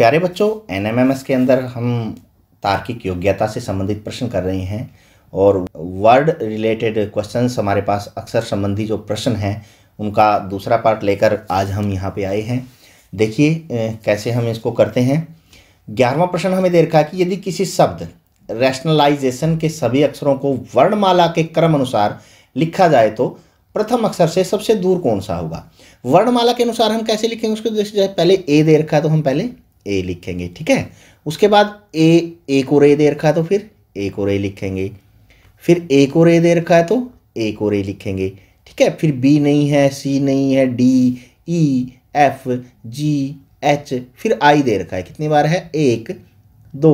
प्यारे बच्चों, एनएमएमएस के अंदर हम तार्किक योग्यता से संबंधित प्रश्न कर रहे हैं और वर्ड रिलेटेड क्वेश्चंस हमारे पास अक्षर संबंधी जो प्रश्न हैं उनका दूसरा पार्ट लेकर आज हम यहाँ पे आए हैं। देखिए कैसे हम इसको करते हैं। 11वां प्रश्न हमें दे रखा है कि यदि किसी शब्द रैशनलाइजेशन के सभी अक्षरों को वर्णमाला के क्रम अनुसार लिखा जाए तो प्रथम अक्षर से सबसे दूर कौन सा होगा। वर्णमाला के अनुसार हम कैसे लिखेंगे उसको देखिए। पहले ए दे रखा है तो हम पहले ए लिखेंगे, ठीक है। उसके बाद एक और ए दे रखा है तो फिर एक और ए लिखेंगे, फिर एक और ए दे रखा है तो एक और ए लिखेंगे, ठीक है। फिर बी नहीं है, सी नहीं है, डी, ई, एफ, जी, एच, फिर आई दे रखा है। कितनी बार है? 1 2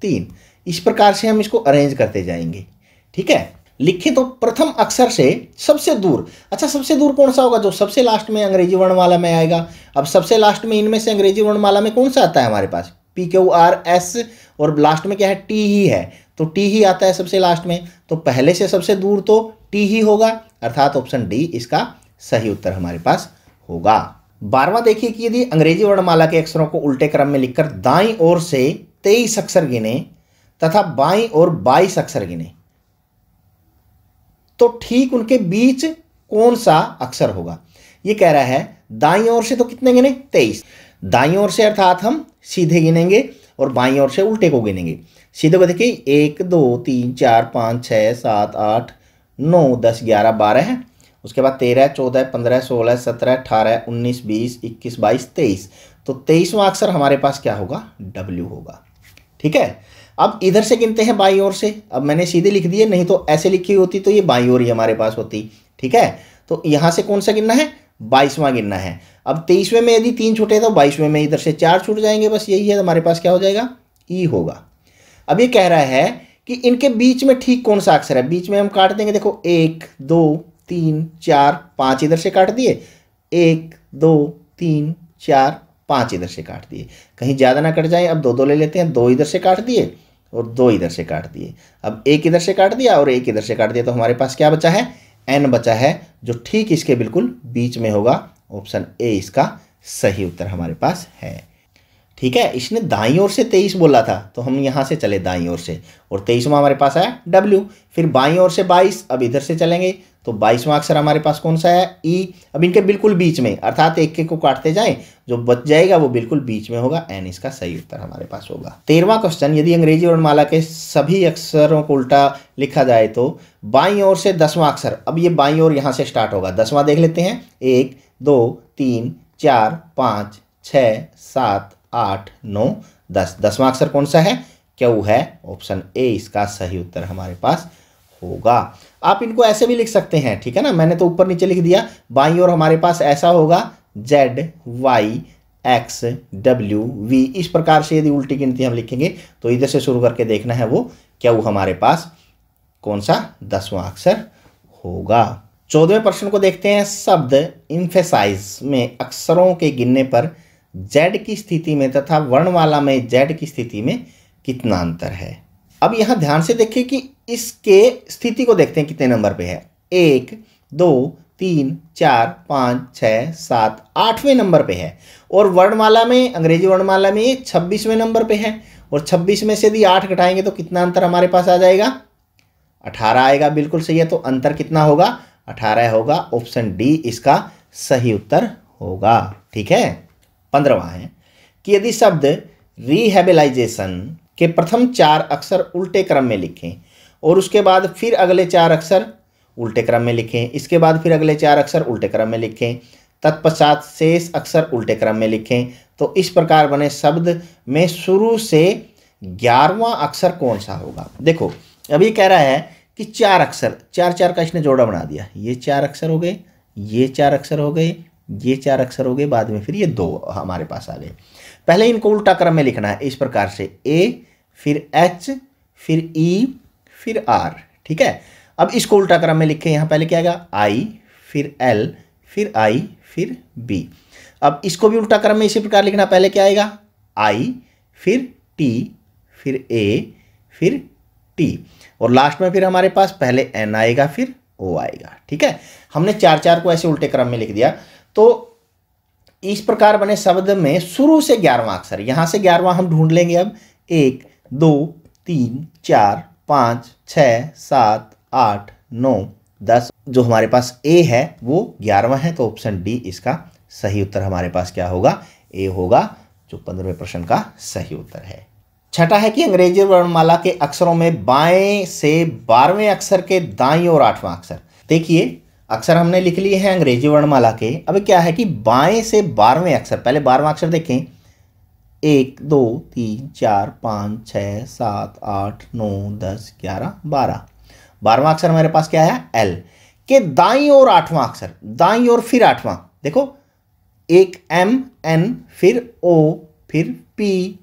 3। इस प्रकार से हम इसको अरेंज करते जाएंगे, ठीक है। लिखें तो प्रथम अक्षर से सबसे दूर। अच्छा, सबसे दूर कौन सा होगा? जो सबसे लास्ट में अंग्रेजी वर्णमाला में आएगा। अब सबसे लास्ट में इनमें से अंग्रेजी वर्णमाला में कौन सा आता है हमारे पास? पी, क्यू, आर, एस और लास्ट में क्या है? टी ही है, तो टी ही आता है सबसे लास्ट में। तो पहले से सबसे दूर तो टी ही होगा, अर्थात ऑप्शन डी इसका सही उत्तर हमारे पास होगा। 12वां देखिए कि यदि अंग्रेजी वर्णमाला के अक्षरों को उल्टे क्रम में लिखकर दाईं ओर से 23 अक्षर गिने तथा बाईं ओर 22 अक्षर गिने तो ठीक उनके बीच कौन सा अक्षर होगा। ये कह रहा है दाईं ओर से तो कितने गिने? 23। दाईं ओर से अर्थात हम सीधे गिनेंगे और बाईं ओर से उल्टे को गिनेंगे। सीधे को देखिए 1 2 3 4 5 6 7 8 9 10 11 12 है। उसके बाद 13 14 15 16 17 18 19 20 21 22 23। तो 23वां अक्षर हमारे पास क्या होगा? W होगा, ठीक है। अब इधर से गिनते हैं बाईं ओर से। अब मैंने सीधे लिख दिए, नहीं तो ऐसे लिखी होती तो ये बाईं ओर ही हमारे पास होती, ठीक है। तो यहाँ से कौन सा गिनना है? 22वां गिनना है। अब 23वें में यदि 3 छूटे तो 22वें में इधर से 4 छूट जाएंगे, बस यही है। हमारे पास क्या हो जाएगा? ई होगा। अब ये कह रहा है कि इनके बीच में ठीक कौन सा अक्षर है। बीच में हम काट देंगे, देखो 1 2 3 4 5 इधर से काट दिए, 1 2 3 4 5 इधर से काट दिए, कहीं ज़्यादा ना कट जाए। अब 2 2 ले लेते हैं, 2 इधर से काट दिए और 2 इधर से काट दिए। अब 1 इधर से काट दिया और 1 इधर से काट दिया, तो हमारे पास क्या बचा है? n बचा है, जो ठीक इसके बिल्कुल बीच में होगा। ऑप्शन ए इसका सही उत्तर हमारे पास है, ठीक है। इसने दाईं ओर से 23 बोला था तो हम यहाँ से चले दाईं ओर से, और 23वां हमारे पास आया W। फिर बाईं ओर से 22, अब इधर से चलेंगे तो 22वां अक्षर हमारे पास कौन सा है? E। अब इनके बिल्कुल बीच में, अर्थात एक एक को काटते जाएं, जो बच जाएगा वो बिल्कुल बीच में होगा। N इसका सही उत्तर हमारे पास होगा। 13वां क्वेश्चन, यदि अंग्रेजी वर्णमाला के सभी अक्षरों को उल्टा लिखा जाए तो बाईं ओर से 10वां अक्षर। अब ये बाईं ओर यहाँ से स्टार्ट होगा। 10वां देख लेते हैं, 1 2 3 4 5 6 7 8 9 10। 10वां अक्षर कौन सा है? क्यू है। ऑप्शन ए इसका सही उत्तर हमारे पास होगा। आप इनको ऐसे भी लिख सकते हैं, ठीक है ना। मैंने तो ऊपर नीचे लिख दिया। बाईं ओर हमारे पास ऐसा होगा Z Y X W V। इस प्रकार से यदि उल्टी गिनती हम लिखेंगे तो इधर से शुरू करके देखना है वो क्यू हमारे पास कौन सा 10वां अक्षर होगा। 14वें प्रश्न को देखते हैं। शब्द इम्फेसाइज में अक्षरों के गिनने पर Z की स्थिति में तथा वर्णमाला में Z की स्थिति में कितना अंतर है। अब यहाँ ध्यान से देखिए कि इसके स्थिति को देखते हैं कितने नंबर पे है। 1 2 3 4 5 6 7 8वें नंबर पे है, और वर्णमाला में, अंग्रेजी वर्णमाला में ये 26वें नंबर पे है। और 26 में से यदि 8 घटाएंगे तो कितना अंतर हमारे पास आ जाएगा? 18 आएगा। बिल्कुल सही है। तो अंतर कितना होगा? 18 होगा। ऑप्शन डी इसका सही उत्तर होगा, ठीक है। 15वां है कि यदि शब्द रिहेबिलाइजेशन के प्रथम 4 अक्षर उल्टे क्रम में लिखें और उसके बाद फिर अगले 4 अक्षर उल्टे क्रम में लिखें, इसके बाद फिर अगले 4 अक्षर उल्टे क्रम में लिखें, तत्पश्चात शेष अक्षर उल्टे क्रम में लिखें, तो इस प्रकार बने शब्द में शुरू से 11वां अक्षर कौन सा होगा। देखो अभी कह रहा है कि 4 अक्षर, 4 4 का इसने जोड़ा बना दिया। ये 4 अक्षर हो गए, ये 4 अक्षर हो गए, ये 4 अक्षर हो गए, बाद में फिर ये 2 हमारे पास आ गए। पहले इनको उल्टा क्रम में लिखना है इस प्रकार से, A फिर H फिर E फिर R, ठीक है। अब इसको उल्टा क्रम में लिखें। यहाँ पहले क्या आएगा? I फिर L फिर I फिर B। अब इसको भी उल्टा क्रम में इसी प्रकार लिखना। पहले क्या आएगा? I फिर T फिर A फिर T, और लास्ट में फिर हमारे पास पहले N आएगा फिर O आएगा, ठीक है। हमने 4 4 को ऐसे उल्टे क्रम में लिख दिया। तो इस प्रकार बने शब्द में शुरू से 11वां अक्षर, यहां से 11वां हम ढूंढ लेंगे। अब 1 2 3 4 5 6 7 8 9 10, जो हमारे पास ए है वो 11वां है, तो ऑप्शन डी इसका सही उत्तर हमारे पास क्या होगा, ए होगा, जो 15वें प्रश्न का सही उत्तर है। छठा है कि अंग्रेजी वर्णमाला के अक्षरों में बाएं से 12वें अक्षर के दाईं और 8वां अक्षर। देखिए अक्षर हमने लिख लिए हैं अंग्रेजी वर्णमाला के, अब क्या है कि बाएं से 12वें अक्षर, पहले 12वां अक्षर देखें, 1 2 3 4 5 6 7 8 9 10 11 12, 12वां अक्षर हमारे पास क्या है, एल के दाईं और 8वां अक्षर, दाईं और फिर 8वां, देखो एक एम एन फिर ओ फिर P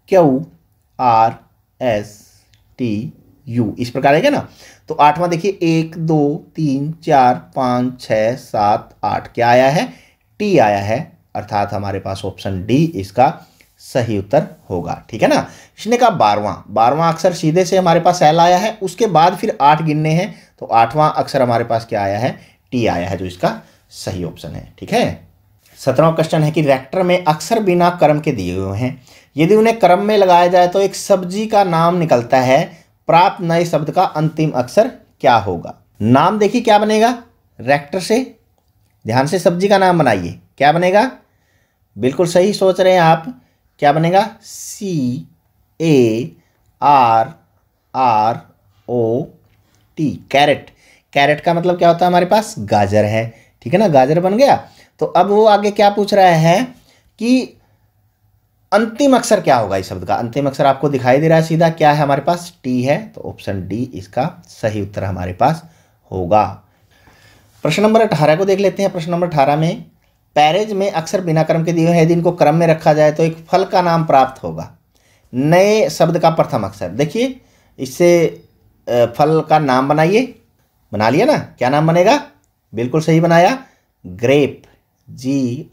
Q R S T U, इस प्रकार है ना। तो 8वां देखिए 1 2 3 4 5 6 7 8, क्या आया है, टी आया है, अर्थात हमारे पास ऑप्शन डी इसका सही उत्तर होगा। ठीक है ना। इसने कहा 12वां अक्षर सीधे से हमारे पास एल आया है, उसके बाद फिर 8 गिनने हैं, तो 8वां अक्षर हमारे पास क्या आया है, टी आया है, जो इसका सही ऑप्शन है। ठीक है। 17वां क्वेश्चन है कि रेक्टर में अक्षर बिना क्रम के दिए हुए हैं, यदि उन्हें क्रम में लगाया जाए तो एक सब्जी का नाम निकलता है, प्राप्त नए शब्द का अंतिम अक्षर क्या होगा। नाम देखिए क्या बनेगा, रेक्टर से ध्यान से सब्जी का नाम बनाइए, क्या बनेगा, बिल्कुल सही सोच रहे हैं आप, क्या बनेगा, CARROT, कैरेट। कैरेट का मतलब क्या होता है, हमारे पास गाजर है। ठीक है ना, गाजर बन गया। तो अब वो आगे क्या पूछ रहा है कि अंतिम अक्षर क्या होगा इस शब्द का। अंतिम अक्षर आपको दिखाई दे रहा है सीधा, क्या है हमारे पास, टी है, तो ऑप्शन डी इसका सही उत्तर हमारे पास होगा। प्रश्न नंबर 18 को देख लेते हैं। प्रश्न नंबर 18 में पैरेज में अक्षर बिना क्रम के दिए हुए हैं, यदि इनको क्रम में रखा जाए तो एक फल का नाम प्राप्त होगा। नए शब्द का प्रथम अक्षर, देखिए इससे फल का नाम बनाइए, बना लिया ना, क्या नाम बनेगा, बिल्कुल सही बनाया, ग्रेप, GRAPE,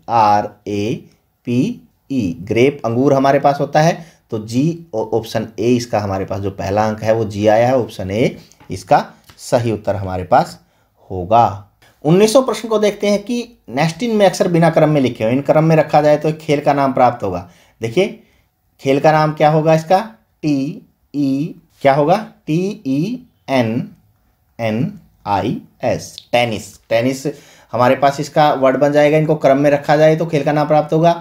ग्रेप अंगूर हमारे पास होता है, तो जी ऑप्शन ए इसका हमारे पास जो पहला अंक है वो जी आया है, ऑप्शन ए इसका सही उत्तर हमारे पास होगा। 1900 प्रश्न को देखते हैं कि नेस्टिन में अक्षर बिना क्रम में लिखे हो, इन क्रम में रखा जाए तो एक खेल का नाम प्राप्त होगा। देखिए खेल का नाम क्या होगा इसका, क्या होगा, TENNIS, टेनिस। टेनिस हमारे पास इसका वर्ड बन जाएगा, इनको क्रम में रखा जाए तो खेल का नाम प्राप्त होगा।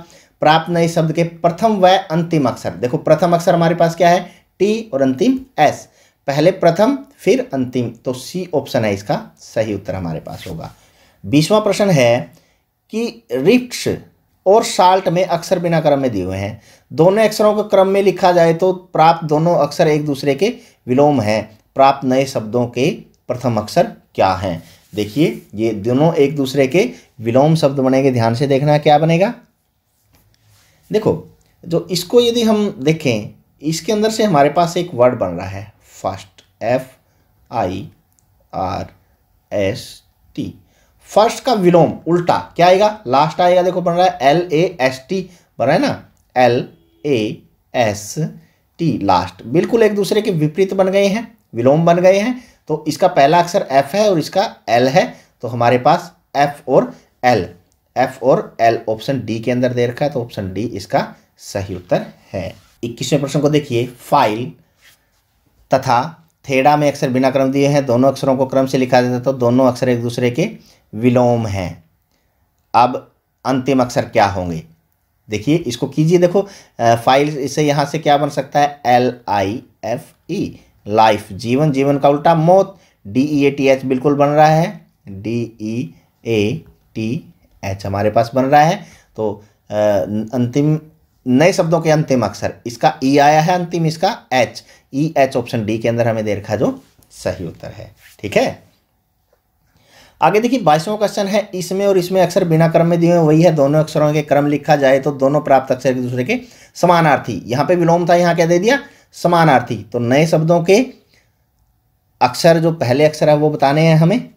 प्राप्त नए शब्द के प्रथम व अंतिम अक्षर, देखो प्रथम अक्षर हमारे पास क्या है, टी और अंतिम एस, पहले प्रथम फिर अंतिम, तो सी ऑप्शन है इसका सही उत्तर हमारे पास होगा। 20वां प्रश्न है कि रिफ्ट्स और साल्ट में अक्षर बिना क्रम में दिए हुए हैं, दोनों अक्षरों को क्रम में लिखा जाए तो प्राप्त दोनों अक्षर एक दूसरे के विलोम हैं, प्राप्त नए शब्दों के प्रथम अक्षर क्या हैं। देखिए ये दोनों एक दूसरे के विलोम शब्द बनेंगे, ध्यान से देखना क्या बनेगा। देखो जो इसको यदि हम देखें, इसके अंदर से हमारे पास एक वर्ड बन रहा है फर्स्ट, FIRST, फर्स्ट का विलोम उल्टा क्या आएगा, लास्ट आएगा। देखो बन रहा है LAST, बन रहा है ना, LAST लास्ट, बिल्कुल एक दूसरे के विपरीत बन गए हैं, विलोम बन गए हैं। तो इसका पहला अक्षर F है और इसका L है, तो हमारे पास F और L ऑप्शन डी के अंदर दे रखा है, तो ऑप्शन डी इसका सही उत्तर है। 21वें प्रश्न को देखिए, फाइल तथा थेड़ा में अक्षर बिना क्रम दिए हैं, दोनों अक्षरों को क्रम से लिखा जाता है तो दोनों अक्षर एक दूसरे के विलोम हैं। अब अंतिम अक्षर क्या होंगे, देखिए इसको कीजिए। देखो फाइल, इसे यहाँ से क्या बन सकता है, LIFE, लाइफ, जीवन, जीवन का उल्टा मौत, DEATH बिल्कुल बन रहा है, DEATH हमारे पास बन रहा है। तो अंतिम नए शब्दों के अंतिम अक्षर, इसका ई आया है अंतिम, इसका EH ऑप्शन डी के अंदर हमें दे रखा जो सही उत्तर है। ठीक है, आगे देखिए 22वां क्वेश्चन है, इसमें और इसमें अक्षर बिना क्रम में दिए हुए वही है, दोनों अक्षरों के क्रम लिखा जाए तो दोनों प्राप्त अक्षर एक दूसरे के समानार्थी, यहाँ पे विलोम था, यहाँ क्या दे दिया, समानार्थी। तो नए शब्दों के अक्षर जो पहले अक्षर है वो बताने हैं हमें।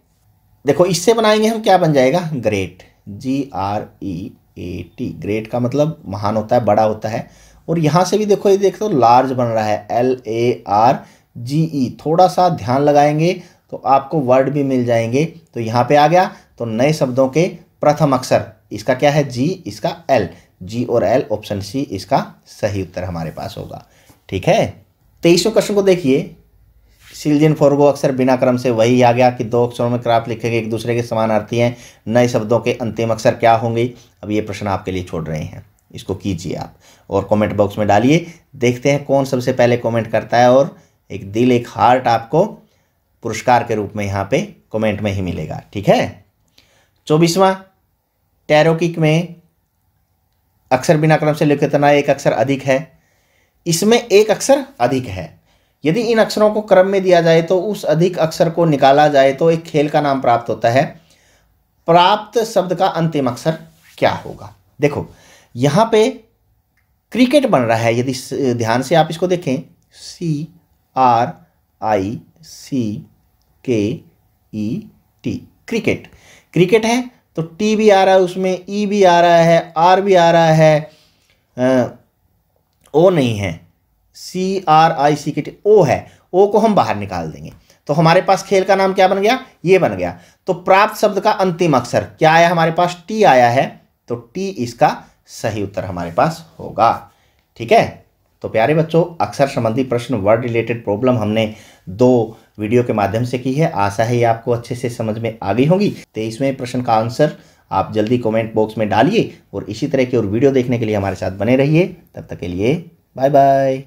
देखो इससे बनाएंगे हम, क्या बन जाएगा, ग्रेट, GREAT, ग्रेट का मतलब महान होता है, बड़ा होता है। और यहाँ से भी देखो, ये देखो लार्ज बन रहा है, LARGE, थोड़ा सा ध्यान लगाएंगे तो आपको वर्ड भी मिल जाएंगे। तो यहाँ पे आ गया, तो नए शब्दों के प्रथम अक्षर इसका क्या है जी, इसका एल, जी और एल, ऑप्शन सी इसका सही उत्तर हमारे पास होगा। ठीक है। 23वें क्वेश्चन को देखिए। सिलजिन फोरगो अक्सर बिना क्रम से वही आ गया कि दो अक्षरों में क्राफ्ट लिखे गए एक दूसरे के समानार्थी हैं, नए शब्दों के अंतिम अक्षर क्या होंगे। अब ये प्रश्न आपके लिए छोड़ रहे हैं, इसको कीजिए आप और कमेंट बॉक्स में डालिए। देखते हैं कौन सबसे पहले कमेंट करता है, और एक दिल, एक हार्ट आपको पुरस्कार के रूप में यहाँ पे कमेंट में ही मिलेगा। ठीक है। 24वां, टैरोकिक में अक्षर बिना क्रम से लिखे तना एक अक्षर अधिक है। इसमें एक अक्षर अधिक है, यदि इन अक्षरों को क्रम में दिया जाए तो उस अधिक अक्षर को निकाला जाए तो एक खेल का नाम प्राप्त होता है। प्राप्त शब्द का अंतिम अक्षर क्या होगा। देखो यहाँ पे क्रिकेट बन रहा है, यदि ध्यान से आप इसको देखें, CRICKET, क्रिकेट, क्रिकेट है तो टी भी आ रहा है उसमें, ई भी आ रहा है, आर भी आ रहा है, ओ नहीं है, CRICKT, ओ है, ओ को हम बाहर निकाल देंगे तो हमारे पास खेल का नाम क्या बन गया, ये बन गया। तो प्राप्त शब्द का अंतिम अक्षर क्या आया हमारे पास, टी आया है, तो टी इसका सही उत्तर हमारे पास होगा। ठीक है। तो प्यारे बच्चों, अक्षर संबंधी प्रश्न, वर्ड रिलेटेड प्रॉब्लम हमने 2 वीडियो के माध्यम से की है। आशा है ये आपको अच्छे से समझ में आ गई होगी। 23वें प्रश्न का आंसर आप जल्दी कमेंट बॉक्स में डालिए और इसी तरह की और वीडियो देखने के लिए हमारे साथ बने रहिए। तब तक के लिए बाय बाय।